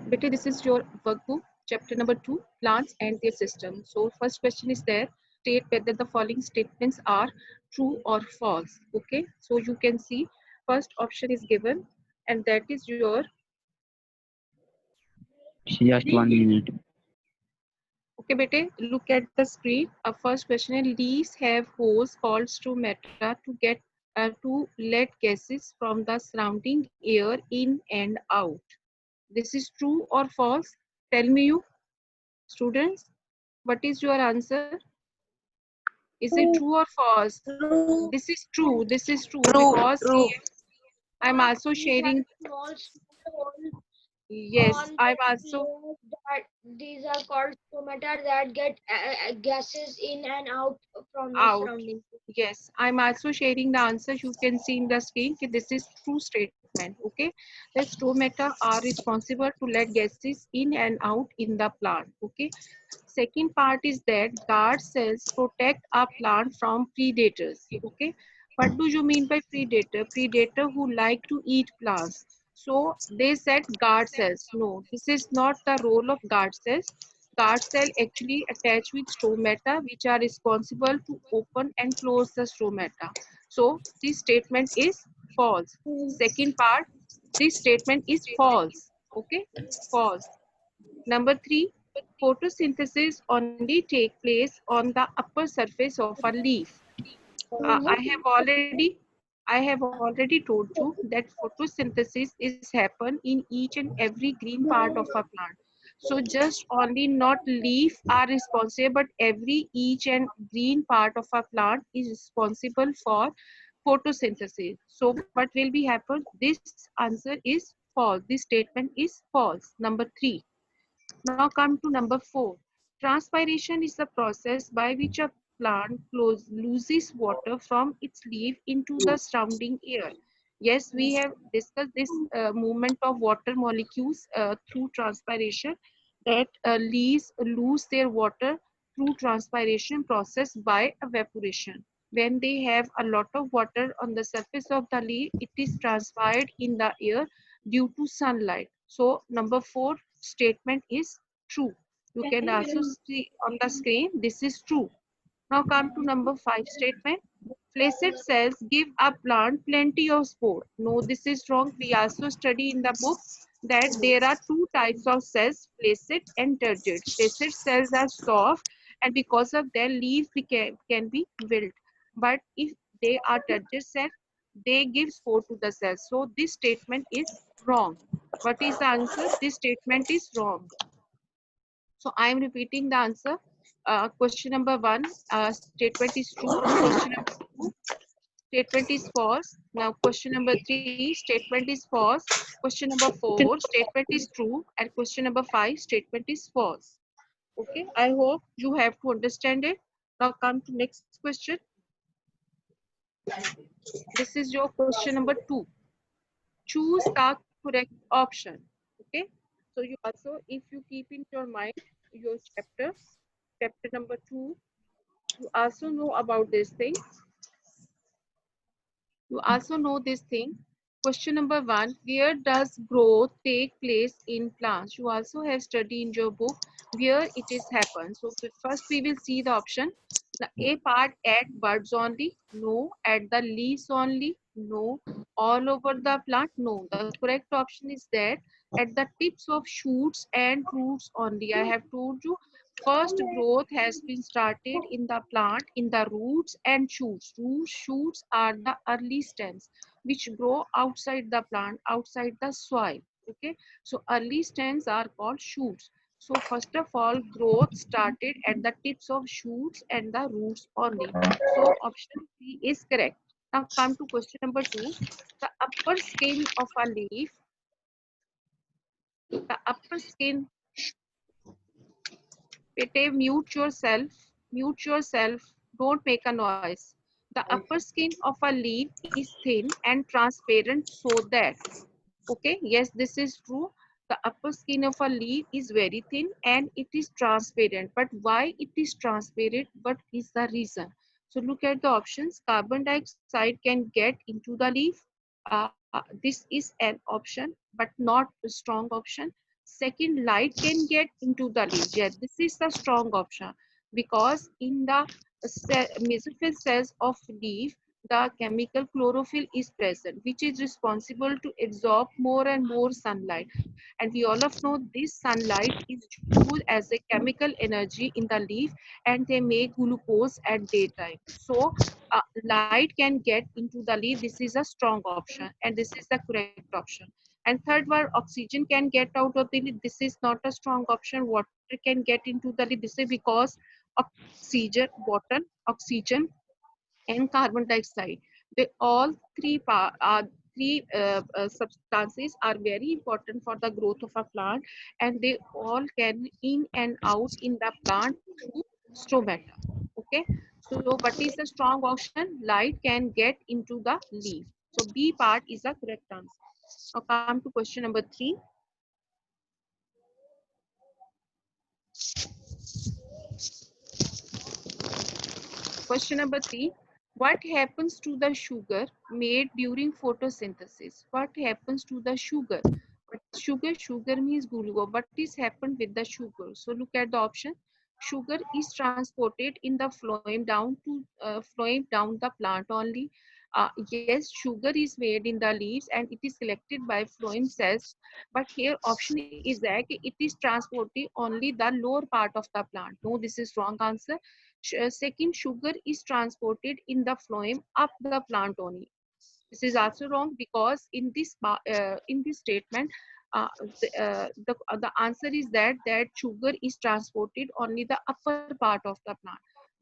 Beta, this is your workbook, chapter number 2, plants and their system. So first question is there, state whether the following statements are true or false. Okay, so you can see first option is given, and that is your, Just 1 minute. okay, beta, look at the screen. First question is, leaves have holes called stromata to get to let gases from the surrounding air in and out. This is true or false? Tell me, you students, what is your answer? Is it true or false? True. This is true. This is true True. because True. I'm also These are sharing. small holes Yes, on the I'm also. layers that these are called stomata that get gases in and out from the Out. surrounding. Yes, I'm also sharing the answer. You can see in the screen. Okay, this is true statement. Okay, the stomata are responsible to let gases in and out in the plant. Okay, second part is that guard cells protect a plant from predators. Okay, what do you mean by predator? Predator who like to eat plants. So they said guard cells. No, this is not the role of guard cells. Guard cell actually attach with stomata, which are responsible to open and close the stomata. So this statement is false. Second part, this statement is false. Okay, false. Number 3, photosynthesis only take place on the upper surface of a leaf. I have already told you that photosynthesis is happen in each and every green part of a plant. So just only not leaf are responsible, but every each and green part of a plant is responsible for photosynthesis. So what will be happen? This answer is false. This statement is false. Number 3. Now come to number 4. Transpiration is the process by which a plant loses water from its leaf into the surrounding air. Yes, we have discussed this movement of water molecules through transpiration, that leaves lose their water through transpiration process by evaporation. When they have a lot of water on the surface of the leaf, it is transpired in the air due to sunlight. So number 4 statement is true. You can also see on the screen, this is true. Now come to number 5 statement. Flaccid cells give a plant plenty of spore. No, this is wrong. We also study in the book that there are two types of cells, flaccid and turgid. Flaccid cells are soft, and because of their leaves can be wilt. But if they are turgid cells, they give spore to the cells. So this statement is wrong. What is the answer? This statement is wrong. So I am repeating the answer. Question number 1, statement is true. Question number 2, statement is false. Now question number 3, statement is false. Question number 4, statement is true. And question number 5, statement is false. Okay, I hope you have to understand it. Now come to next question. This is your question number 2. Choose the correct option. Okay, so you also, if you keep in your mind your chapter number 2, you also know about this thing. You also know this thing. Question number 1, where does growth take place in plants? You also have studied in your book where it is happen. So first we will see the option. The A part, at buds only, no. At the leaves only, no. All over the plant, no. The correct option is that at the tips of shoots and roots only. I have told you first growth has been started in the plant in the roots and shoots. Shoots are the early stems which grow outside the plant, outside the soil. Okay, so early stems are called shoots. So first of all, growth started at the tips of shoots and the roots only. So option C is correct. Now come to question number 2. The upper skin of a leaf, the upper skin, Pete, mute yourself, don't make a noise. The upper skin of a leaf is thin and transparent so that, okay, yes, this is true. The upper skin of a leaf is very thin and it is transparent. But why it is transparent? What is the reason? So look at the options. Carbon dioxide can get into the leaf. This is an option, but not a strong option. Second, light can get into the leaf. Yeah, this is the strong option because in the mesophyll cells of leaf, the chemical chlorophyll is present, which is responsible to absorb more and more sunlight. And we all of know this sunlight is used as a chemical energy in the leaf, and they make glucose at daytime. So light can get into the leaf. This is a strong option, and this is the correct option. And third one, oxygen can get out of the leaf. This is not a strong option. Water can get into the leaf. This is because oxygen, water, oxygen, and carbon dioxide. They all three substances are very important for the growth of a plant, and they all can in and out in the plant through stomata. Okay, so what is the strong option? Light can get into the leaf. So B part is the correct answer. Now come to question number 3. Question number 3. What happens to the sugar made during photosynthesis? What happens to the sugar? What is sugar? Sugar means glucose. What is happened with the sugar? So look at the option. Sugar is transported in the phloem down the plant only. Yes, sugar is made in the leaves and it is collected by phloem cells. But here option is that it is transported only the lower part of the plant. No, this is wrong answer. Second, sugar is transported in the phloem up the plant only. This is also wrong because in this statement, the answer is that sugar is transported only the upper part of the plant.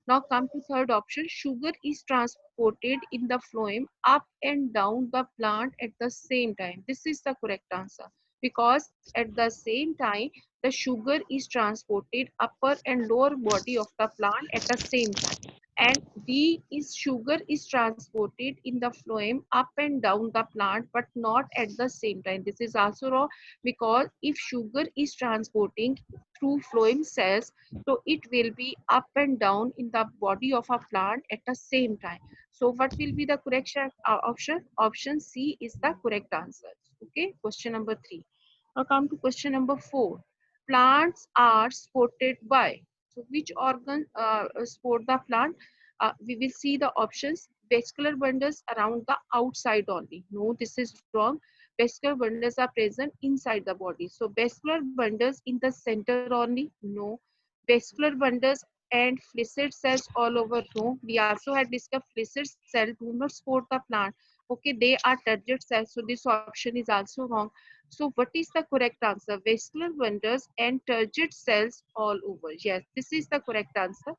Now come to third option. Sugar is transported in the phloem up and down the plant at the same time. This is the correct answer because at the same time the sugar is transported upper and lower body of the plant at the same time. And D is sugar is transported in the phloem up and down the plant, but not at the same time. This is also wrong because if sugar is transporting through phloem cells, so it will be up and down in the body of a plant at the same time. So what will be the correction option? Option C is the correct answer. Okay, question number 3. Now come to question number 4. Plants are supported by. So which organ support the plant? We will see the options. Vascular bundles around the outside only. No, this is wrong. Vascular bundles are present inside the body. So vascular bundles in the center only. No. Vascular bundles and flaccid cells all over. No. We also had discussed flaccid cells do not support the plant. Okay, they are turgid cells. So this option is also wrong. So what is the correct answer? Vascular bundles and turgid cells all over. Yes, this is the correct answer.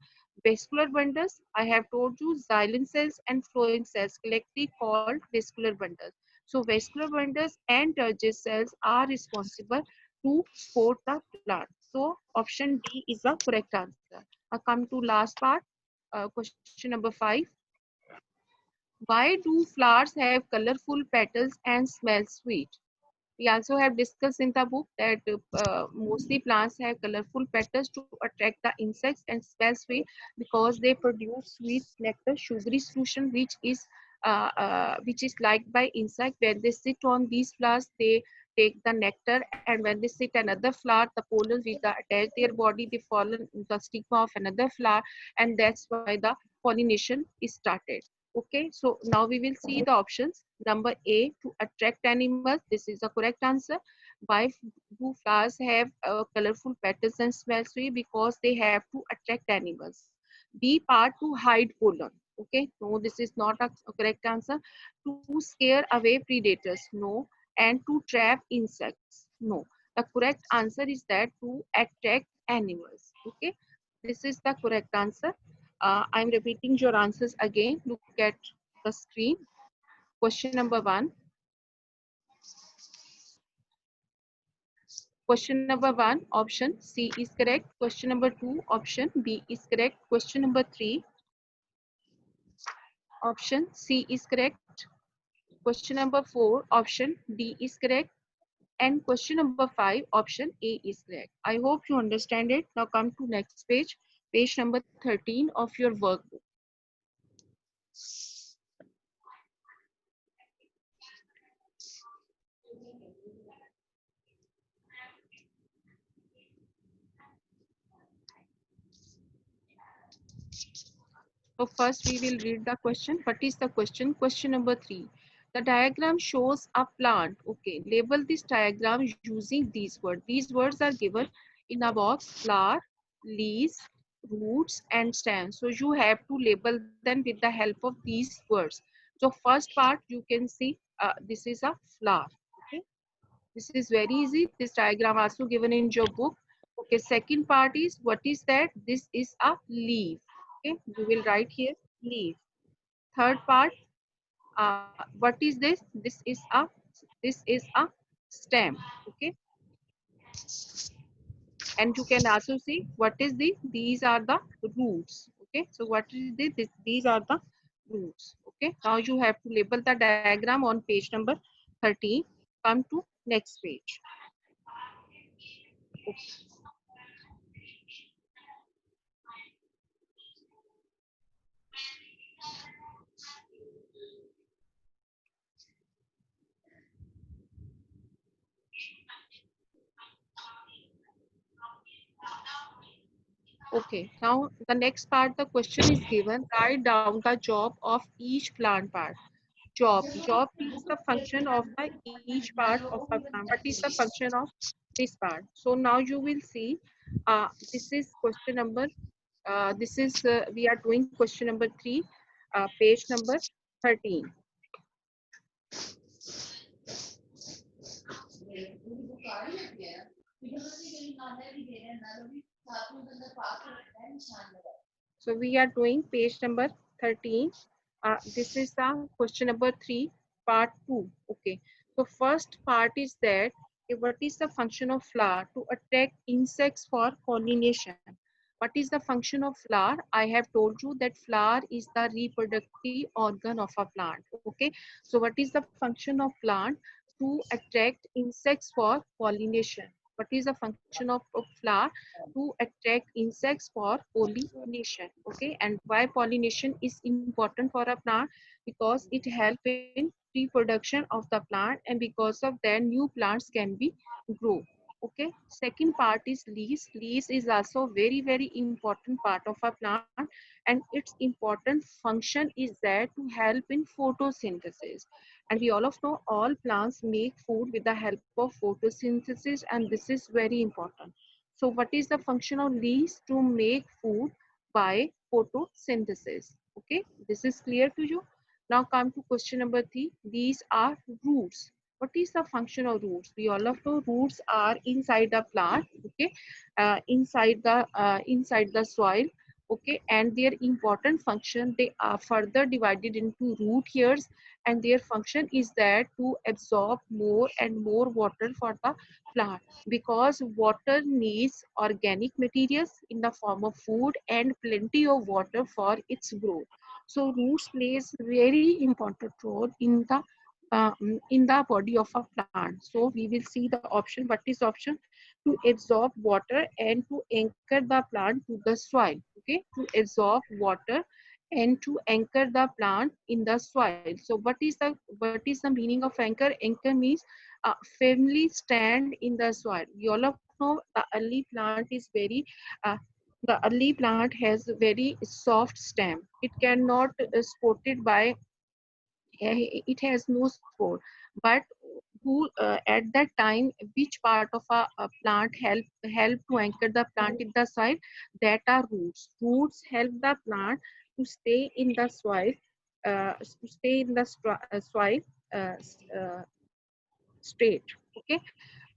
Vascular bundles, I have told you, xylem cells and phloem cells collectively called vascular bundles. So vascular bundles and turgid cells are responsible to support the plant. So option D is the correct answer. I come to last part, question number 5. Why do flowers have colorful petals and smell sweet? We also have discussed in the book that mostly plants have colorful petals to attract the insects and smell sweet because they produce sweet nectar, sugary solution, which is liked by insect. When they sit on these flowers, they take the nectar, and when they sit another flower, the pollen which the attach their body, they fall on the stigma of another flower, and that's why the pollination is started. Okay, so now we will see the options. Number A, to attract animals. This is the correct answer. Why do flowers have colorful petals and smell sweet? Because they have to attract animals. B part, to hide pollen. Okay, no, this is not a correct answer. To scare away predators. No. And to trap insects. No. The correct answer is that to attract animals. Okay, this is the correct answer. I'm repeating your answers again. Look at the screen. Question number 1. Question number 1, option C is correct. Question number 2, option B is correct. Question number 3, option C is correct. Question number 4, option D is correct. And question number 5, option A is correct. I hope you understand it. Now come to next page, page number 13 of your workbook. So first we will read the question. What is the question? Question number 3. The diagram shows a plant. Okay, label this diagram using these words. These words are given in a box: flower, leaves, roots, and stems. So you have to label them with the help of these words. So first part you can see this is a flower. Okay, this is very easy. This diagram also given in your book. Okay, second part is what is that? This is a leaf. Okay, you will write here leaf. Third part, what is this? This is a stem. Okay, and you can also see what is the these are the roots. Okay, so what is this? These are the roots. Okay, now you have to label the diagram on page number 13. Come to next page. Okay, now the next part, the question is given. Write down the job of each plant part. Job means the function of the each part of a plant. What is the function of this part? So now you will see, this is question number, we are doing question number 3, page number 13. So we are doing page number 13. This is the question number 3, part 2. Okay. So first part is that what is the function of flower? To attract insects for pollination. What is the function of flower? I have told you that flower is the reproductive organ of a plant. Okay. So what is the function of plant? To attract insects for pollination. What is the function of flower? To attract insects for pollination. Okay, and why pollination is important for a plant? Because it helps in reproduction of the plant, and because of that new plants can be grow. Okay, second part is leaves. Leaves is also very important part of a plant, and its important function is that to help in photosynthesis. And we all of know all plants make food with the help of photosynthesis, and this is very important. So what is the function of leaves? To make food by photosynthesis. Okay, this is clear to you. Now come to question number 3. These are roots. What is the function of roots? We all of know roots are inside the plant. Okay, inside the soil. Okay, and their important function, they are further divided into root hairs, and their function is that to absorb more and more water for the plant, because water needs organic materials in the form of food and plenty of water for its growth. So roots plays very important role in the body of a plant. So we will see the option. What is option? To absorb water and to anchor the plant to the soil. Okay, to absorb water and to anchor the plant in the soil. So what is the meaning of anchor? Anchor means firmly stand in the soil. We all of know the early plant is very uh, the early plant has very soft stem. It cannot supported by it has no spore. But who at that time, which part of a plant help to anchor the plant in the soil? That are roots. Roots help the plant to stay in the soil, soil uh, s- uh, straight. Okay,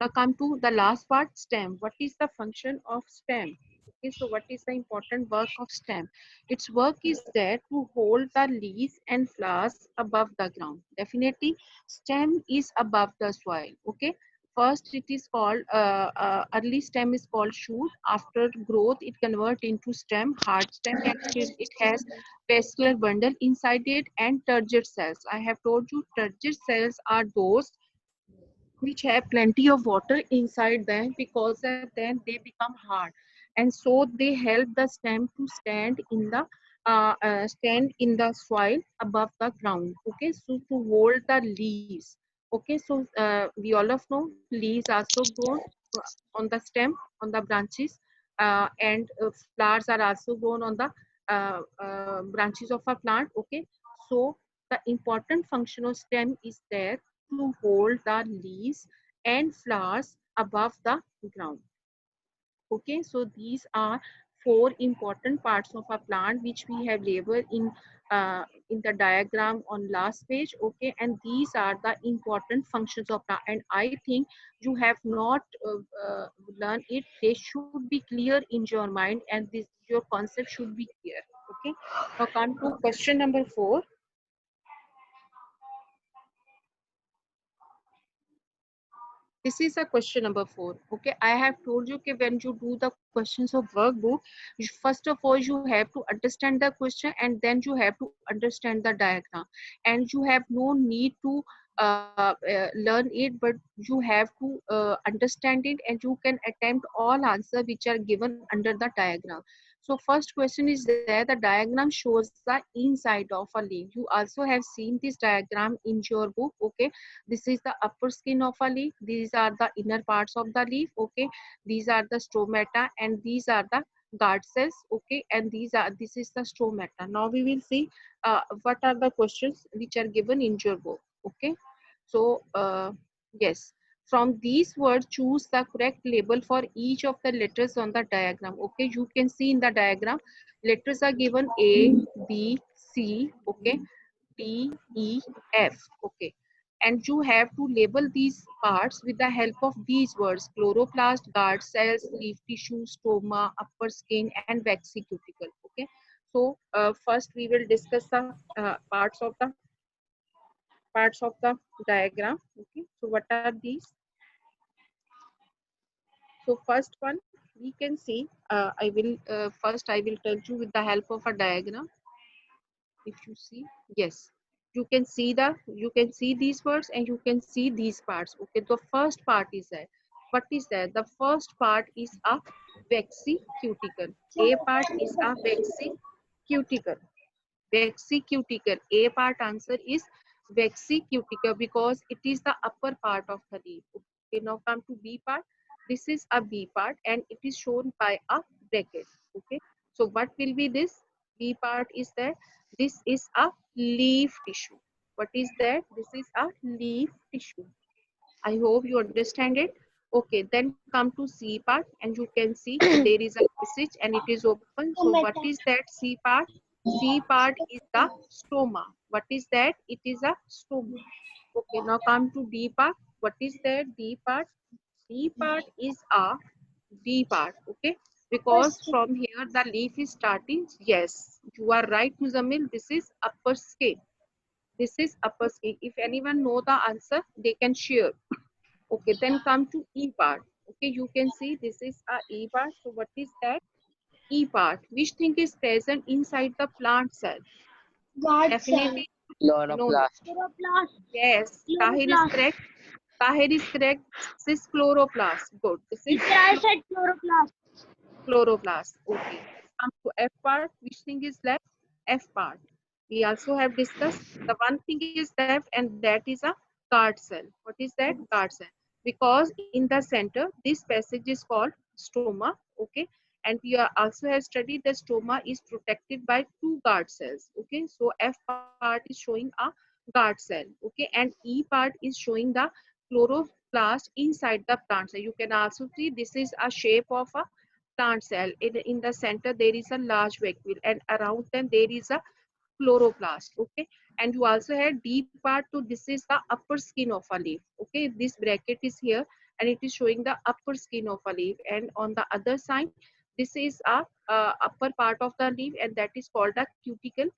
now come to the last part, stem. What is the function of stem? Okay, so what is the important work of stem? Its work is there to hold the leaves and flowers above the ground. Definitely, stem is above the soil. Okay, first it is called early stem is called shoot. After growth, it convert into stem, hard stem, and it has vascular bundle inside it and turgid cells. I have told you turgid cells are those which have plenty of water inside them. Because of them they become hard, and so they help the stem to stand in the soil above the ground. Okay, so to hold the leaves. Okay, so we all of know leaves also grow on the stem, on the branches, and flowers are also grown on the branches of a plant. Okay, so the important function of stem is there to hold the leaves and flowers above the ground. Okay, so these are four important parts of a plant which we have labeled in the diagram on last page. Okay, and these are the important functions of plant, and I think you have not learned it. They should be clear in your mind, and this your concept should be clear. Okay, now come to question number 4. This is a question number 4. Okay, I have told you that when you do the questions of workbook, first of all you have to understand the question, and then you have to understand the diagram, and you have no need to learn it, but you have to understand it, and you can attempt all answers which are given under the diagram. So first question is there, the diagram shows the inside of a leaf. You also have seen this diagram in your book. Okay, this is the upper skin of a leaf, these are the inner parts of the leaf. Okay, these are the stomata, and these are the guard cells. Okay, and this is the stomata. Now we will see what are the questions which are given in your book. Okay, so yes, from these words choose the correct label for each of the letters on the diagram. Okay, you can see in the diagram letters are given A, B, C. Okay, D, E, F. Okay, and you have to label these parts with the help of these words: chloroplast, guard cells, leaf tissue, stoma, upper skin, and waxy cuticle. Okay, so first we will discuss the parts of the diagram. Okay, so what are these? So first one we can see. I will tell you with the help of a diagram. If you see, yes, you can see these words, and you can see these parts. Okay, the first part is that, what is that? The first part is a waxy cuticle. A part is a waxy cuticle. Waxy cuticle, A part answer is waxy cuticle, because it is the upper part of the leaf. Okay, now come to B part. This is a B part, and it is shown by a bracket. Okay, so what will be this? B part is that this is a leaf tissue. What is that? This is a leaf tissue. I hope you understand it. Okay, then come to C part, and you can see there is a passage and it is open. So what is that C part? C part is the stoma. What is that? It is a stoma. Okay, now come to D part. What is that? D part. D part is a D part. Okay, because from here the leaf is starting. Yes, you are right, Muzamil. This is upper skin. This is upper skin. If anyone know the answer, they can share. Okay, then come to E part. Okay, you can see this is a E part. So what is that? E part. Which thing is present inside the plant cell? Guard cell. Definitely, no, no. Chloroplast. Chloroplast. Yes, Tahir is Chloroplast. correct. Tahir is correct. This is chloroplast. Good. This is Teacher, I said chloroplast. chloroplast. Okay. Come to F part. Which thing is left? F part. We also have discussed the one thing is left, and that is a guard cell. What is that? Guard cell. Because in the center, this passage is called stoma. Okay. And we are also have studied the stoma is protected by two guard cells. Okay. So F part is showing a guard cell. Okay. And E part is showing the chloroplast inside the plant cell. You can also see this is a shape of a plant cell. In the center, there is a large vacuole, and around them there is a chloroplast. Okay, and you also have D part. So this is the upper skin of a leaf. Okay, this bracket is here, and it is showing the upper skin of a leaf, and on the other side this is a upper part of the leaf, and that is called a cuticle,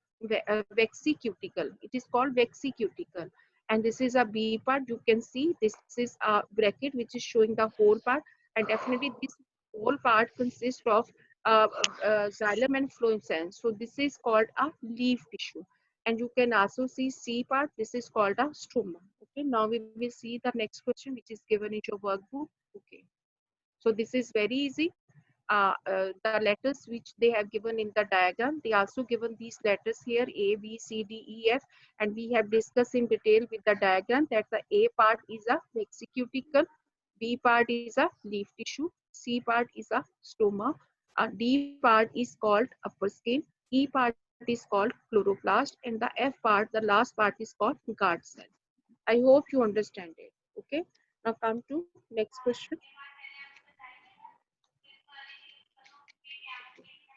waxy cuticle. It is called waxy cuticle. And this is a B part. You can see this is a bracket which is showing the whole part, and definitely this whole part consists of xylem and phloem. So this is called a leaf tissue. And you can also see C part. This is called a stroma. Okay, now we will see the next question, which is given in your workbook. Okay, so this is very easy. The letters which they have given in the diagram, they also given these letters here, A, B, C, D, E, F, and we have discussed in detail with the diagram that the A part is a vexicuticle, B part is a leaf tissue, C part is a stoma, D part is called upper skin, E part is called chloroplast, and the F part, the last part, is called guard cell. I hope you understand it. Okay, now come to next question.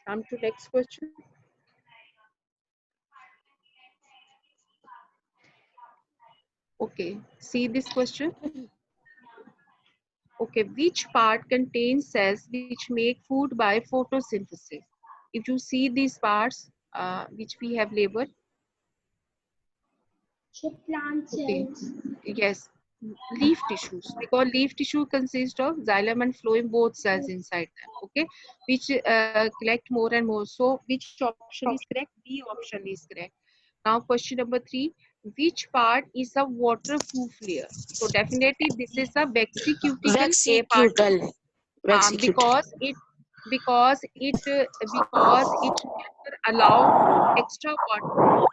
Come to next question. Okay, see this question. Okay, which part contains cells which make food by photosynthesis? If you see these parts, which we have labeled, So plant okay, cells. yes, leaf tissues, because leaf tissue consists of xylem and phloem, both cells inside them, okay, which collect more and more. So, which option is correct? B option is correct. Now, question number 3, which part is a waterproof layer? So, definitely this is a vexicuticle. A part is Vexicuticle. Vexicuticle. because it never allow extra water,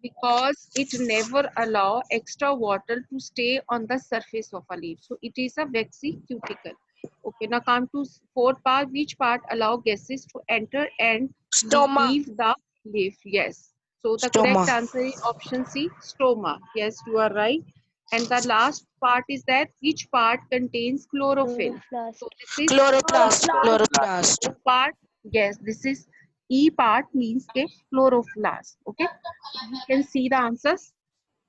because it never allow extra water to stay on the surface of a leaf. So it is a waxy cuticle. Okay, now come to fourth part. Which part allow gases to enter and Stoma. leave the leaf? Yes. So the Stoma. correct answer is option C, stoma. Yes, you are right. And the last part is that which part contains chlorophyll? Chloroplast. So this is Chloroplast. Chloroplast. Chloroplast. O part. Yes, this is E part means के chloroplast. Okay, you can see the answers.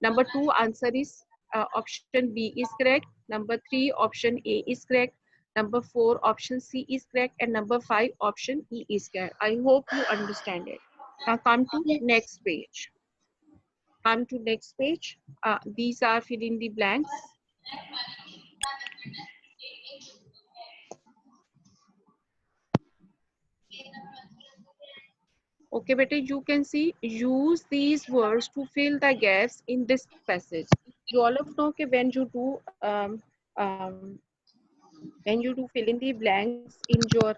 Number 2 answer is option B is correct. Number 3 option A is correct. Number 4 option C is correct, and number 5 option E is correct. I hope you understand it. Now come to Yes. next page. Come to next page. These are fill in the blanks. Okay, beta, you can see use these words to fill the gaps in this passage. You all of know that when you do fill in the blanks in your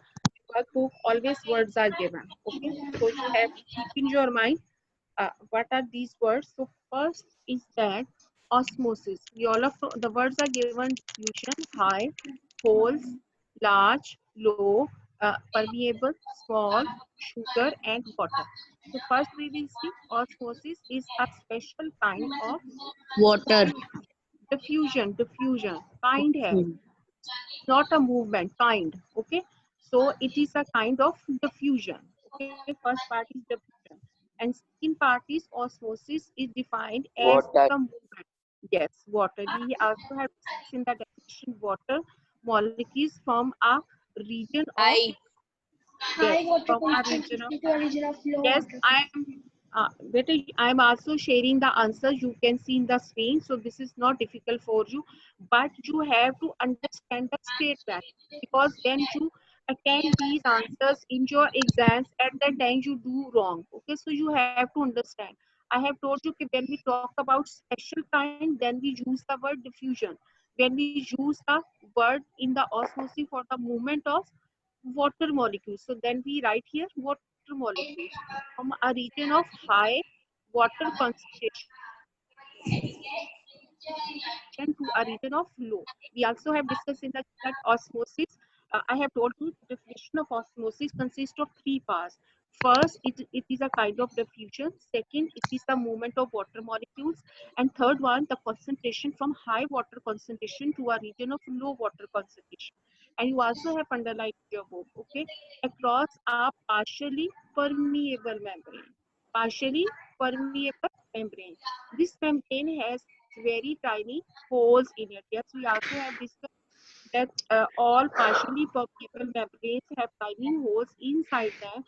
workbook, always words are given. Okay, so you have to keep in your mind what are these words. So first is that osmosis. You all of know the words are given: diffusion, high, holes, large, low, permeable, small, sugar, and water. So first we will see osmosis is a special kind of Water. diffusion, kind है, not a movement, kind. Okay, so it is a kind of diffusion. Okay, first part is diffusion, and second part is osmosis is defined as the Water. movement. Yes, water. We also have discussed in the definition water molecules from a region of, I. yes, High water from a region of, concentration to a region of low yes, water I concentration. am. Better, I am also sharing the answer. You can see in the screen, so this is not difficult for you. But you have to understand the statement, because when you attend these answers in your exams, at that time you do wrong. Okay, so you have to understand. I have told you that when we talk about special kind, then we use the word diffusion. When we use the word in the osmosis for the movement of water molecules, so then we write here water molecules from a region of high water concentration to a region of low. We also have discussed in the that osmosis. I have told you the definition of osmosis consists of 3 parts. First, it is a kind of diffusion. Second, it is the movement of water molecules. And third one, the concentration from high water concentration to a region of low water concentration. And you also have underlined in your book, okay, across a partially permeable membrane. Partially permeable membrane. This membrane has very tiny holes in it. Yes, we also have discussed that all partially permeable membranes have tiny holes inside them,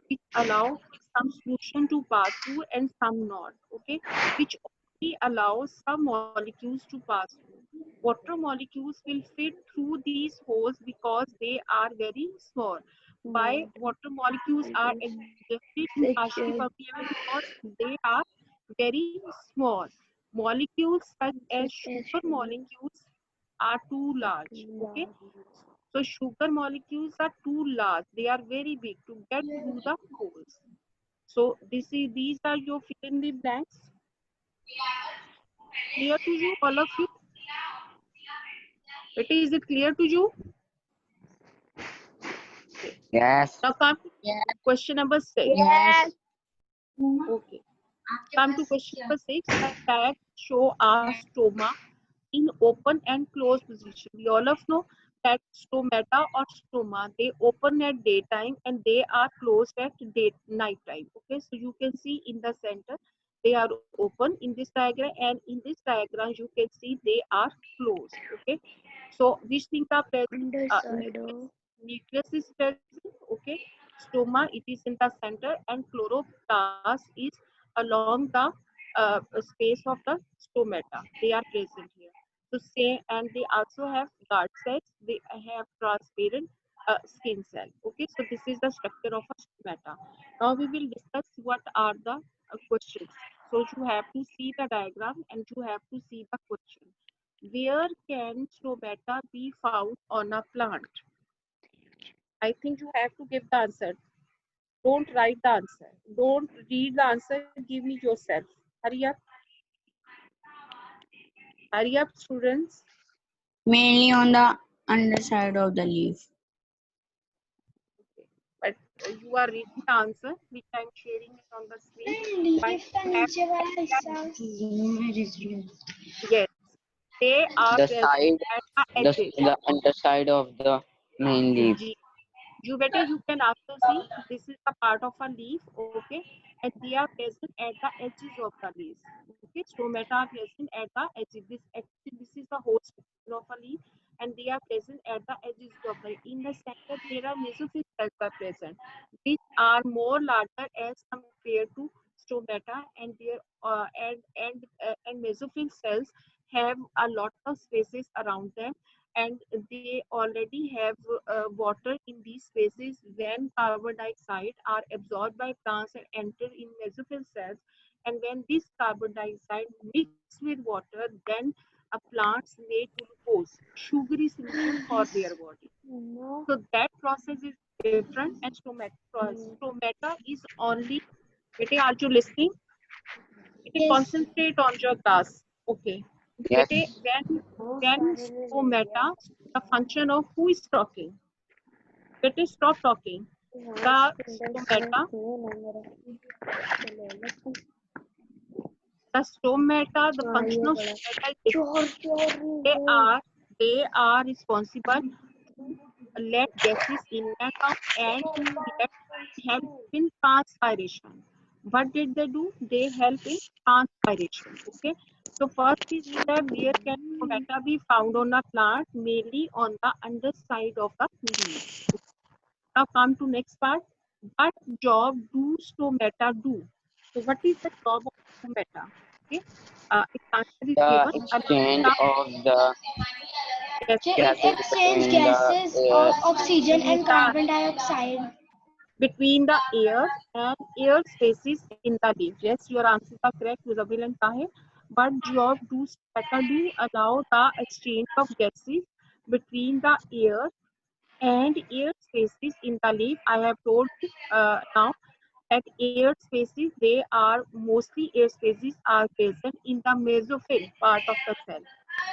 which allow some solution to pass through and some not. Okay, which only allows some molecules to pass through. Water molecules will fit through these holes because they are very small. Why water molecules are adjusted to partially permeable? Because they are very small. Molecules such as sugar molecules are too large. Okay, so sugar molecules are too large. They are very big to get through the holes. So these are your fill in the blanks. Clear to you, all of you? Is it clear to you? Yes. Now come to question number 6. Yes. Okay. Come to question number 6. The tags show our stoma in open and closed position. We all of know that stomata or stoma, they open at daytime and they are closed at night time. Okay, so you can see in the center they are open in this diagram, and in this diagram you can see they are closed. Okay, so which things are present? Nucleus is present. Okay, stoma, it is in the center, and chloroplast is along the space of the stomata. They are present here. So say, and they also have guard cells. They have transparent skin cell. Okay, so this is the structure of a stomata. Now we will discuss what are the questions. So you have to see the diagram and you have to see the question. Where can stomata be found on a plant? I think you have to give the answer. Don't write the answer. Don't read the answer. Give me yourself. Hurry up. Hurry up, students. Mainly on the underside of the leaf. But you are reading the answer, which I am sharing it on the screen. But yes, they are The present side, at the edges. the underside of the main leaf. You better you can also see this is a part of a leaf, okay, and they are present at the edges of the leaf. Okay, stomata are present at the edges. This is the whole structure of a leaf, and they are present at the edges of the leaf. In the center, there are mesophyll cells are present, which are more larger as compared to stomata, and their and mesophyll cells have a lot of spaces around them, and they already have water in these spaces. When carbon dioxide are absorbed by plants and enter in mesophyll cells, and when this carbon dioxide mix with water, then a plants make glucose, sugary solution for their body. So that process is different, and stomata is only. Bete, are you listening? Bete, Yes. concentrate on your class. Okay. Yes. Bete, when stomata, the function of who is talking? Bete, stop talking. The stomata, the function of stomata is they are responsible to let gases in and out and to let help in transpiration. What did they do? They help in transpiration. Okay. So first is that where can stomata be found on a plant? Mainly on the underside of the leaf. Now come to next part. What job do stomata do? So what is the job of stomata? Okay. Its answer is The given. exchange of the Yes, So it gases exchanges between the gases air of oxygen between and the carbon dioxide. air and air spaces in the leaf. Yes, your answers are correct, Muzabil and Tahir. But job do stomata do allow the exchange of gases between the air and air spaces in the leaf. I have told you now that air spaces, they are mostly air spaces are present in the mesophyll part of the cell.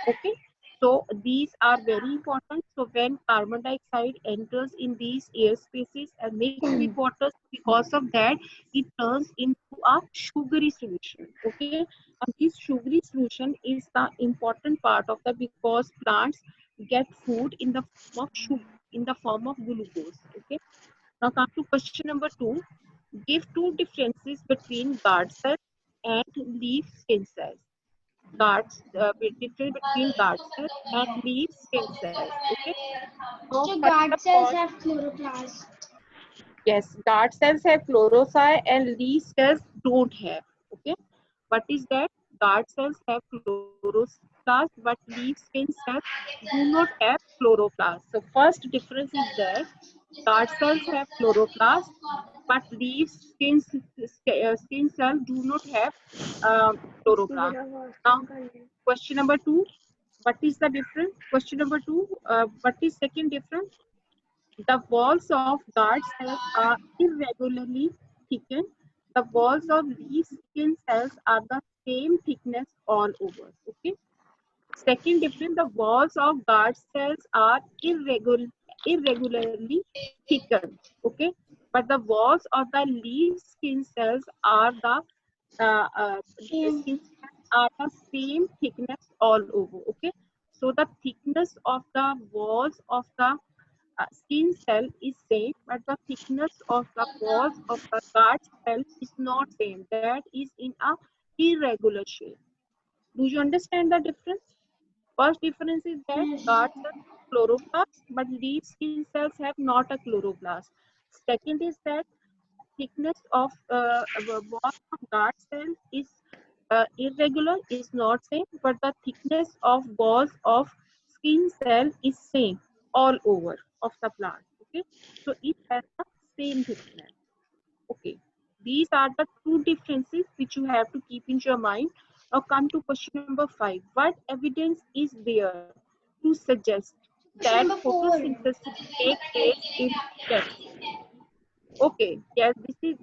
Okay, so these are very important. So when carbon dioxide enters in these air spaces and mixed with water, because of that it turns into a sugary solution. Okay, and this sugary solution is the important part of the, because plants get food in the form of sugar, in the form of glucose. Okay, now come to question number 2. Give two differences between guard cells and leaf skin cells. Difference between guard cells and leaf skin cells. Okay. So So first guard of cells all, have chloroplast. yes, guard cells have chlorocyte and leaf cells don't have. Okay. What is that? Guard cells have chloroplast, but leaf skin cells do not have chloroplast. So first difference is that Guard cells have chloroplast, but leaves skin cells do not have chloroplast. Now, question number 2. What is the difference? Question number 2. What is second difference? The walls of guard cells are irregularly thickened. The walls of leaf skin cells are the same thickness all over. Okay. Second difference, the walls of guard cells are irregularly thickened. Okay. But the walls of the leaf skin cells are the skin cells are the same thickness all over. Okay. So the thickness of the walls of the skin cell is same, but the thickness of the walls of the guard cell is not same. That is in a irregular shape. Do you understand the difference? First difference is that guard cells have chloroplast, but leaf skin cells have not a chloroplast. Second is that thickness of wall of guard cell is irregular, is not same, but the thickness of walls of skin cell is same all over of the plant. Okay, so it has the same thickness. Okay, these are the two differences which you have to keep in your mind. Now come to question number 5. What evidence is there to suggest Question that number 4. photosynthesis take place in plants? Okay, yes, this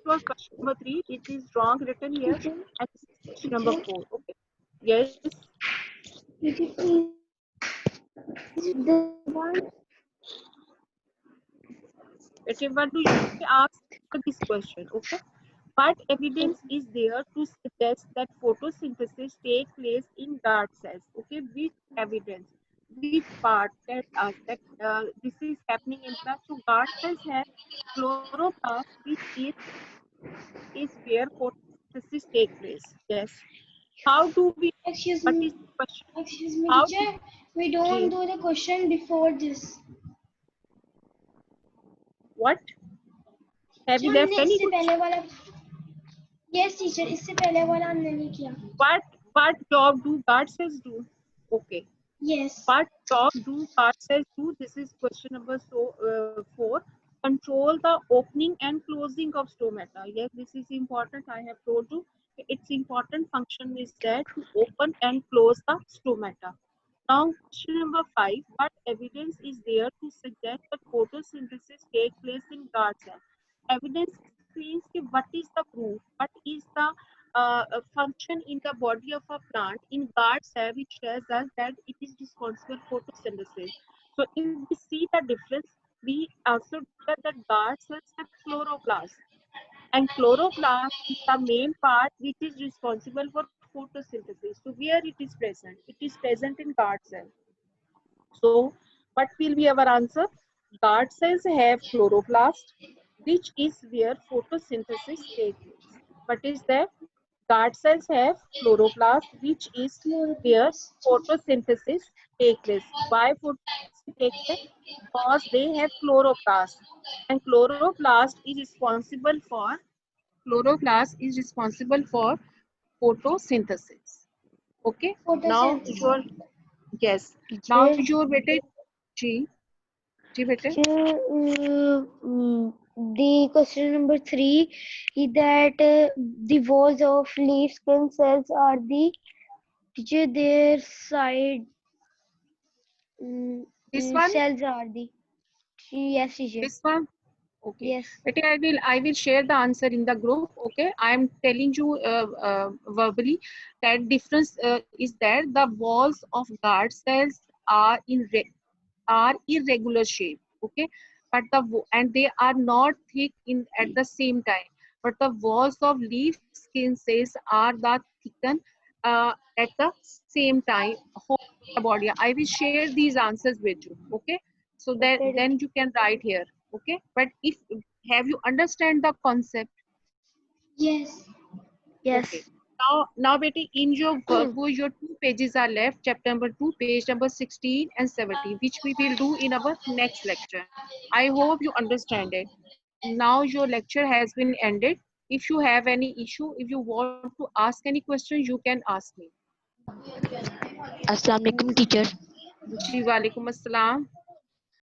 was question number 3. It is wrong written here, and this is question number 4. Okay, yes. Whatever do you ask this question? Okay, what evidence is there to suggest that photosynthesis take place in guard cells? Okay, which evidence, which part tells us that this is happening in plant? So guard cells have chloroplast, which is where photosynthesis take place. Yes. How do we? Excuse What is me. the question? Excuse me, How teacher. We don't do the question before this. what? Have you जो left हमने any इससे question? पहले वाला Yes, teacher. इससे पहले वाला हमने नहीं किया. What job do guard cells do? Okay. Yes. What job do guard cells do? This is question number 4. Control the opening and closing of stomata. Yes, this is important. I have told you its important function is that to open and close the stomata. Now, question number 5. What evidence is there to suggest that photosynthesis take place in guard cells? Evidence means what is the proof? What is the function in the body of a plant in guard cell which tells us that it is responsible for photosynthesis. So if we see the difference, we also discover that guard cells have chloroplast, and chloroplast is the main part which is responsible for photosynthesis. So where it is present? It is present in guard cell. So what will be our answer? Guard cells have chloroplast, which is where photosynthesis takes place. What is that? Guard cells have chloroplast, which is where photosynthesis takes place. Why photosynthesis takes place? Because they have chloroplast, and chloroplast is responsible for photosynthesis. Okay. Now your yes. Now your bete ji bete. The question number 3 is that the walls of leaf skin cells are their side This one. cells are the yes teacher. This one. Okay. Yes. Bete, I will share the answer in the group. Okay. I am telling you verbally that difference is that the walls of guard cells are irregular shape. Okay. But and they are not thick at the same time. But the walls of leaf skin cells are the thickened at the same time. Whole body. I will share these answers with you. Okay. So that then you can write here. Okay. But if have you understand the concept? Yes. Yes. Okay. Now, Betty, in your workbook, your 2 pages are left. Chapter number 2, page number 16 and 17, which we will do in our next lecture. I hope you understand it. Now your lecture has been ended. If you have any issue, if you want to ask any question, you can ask me. Assalamu alaikum, teacher. Ji, walaikum assalam.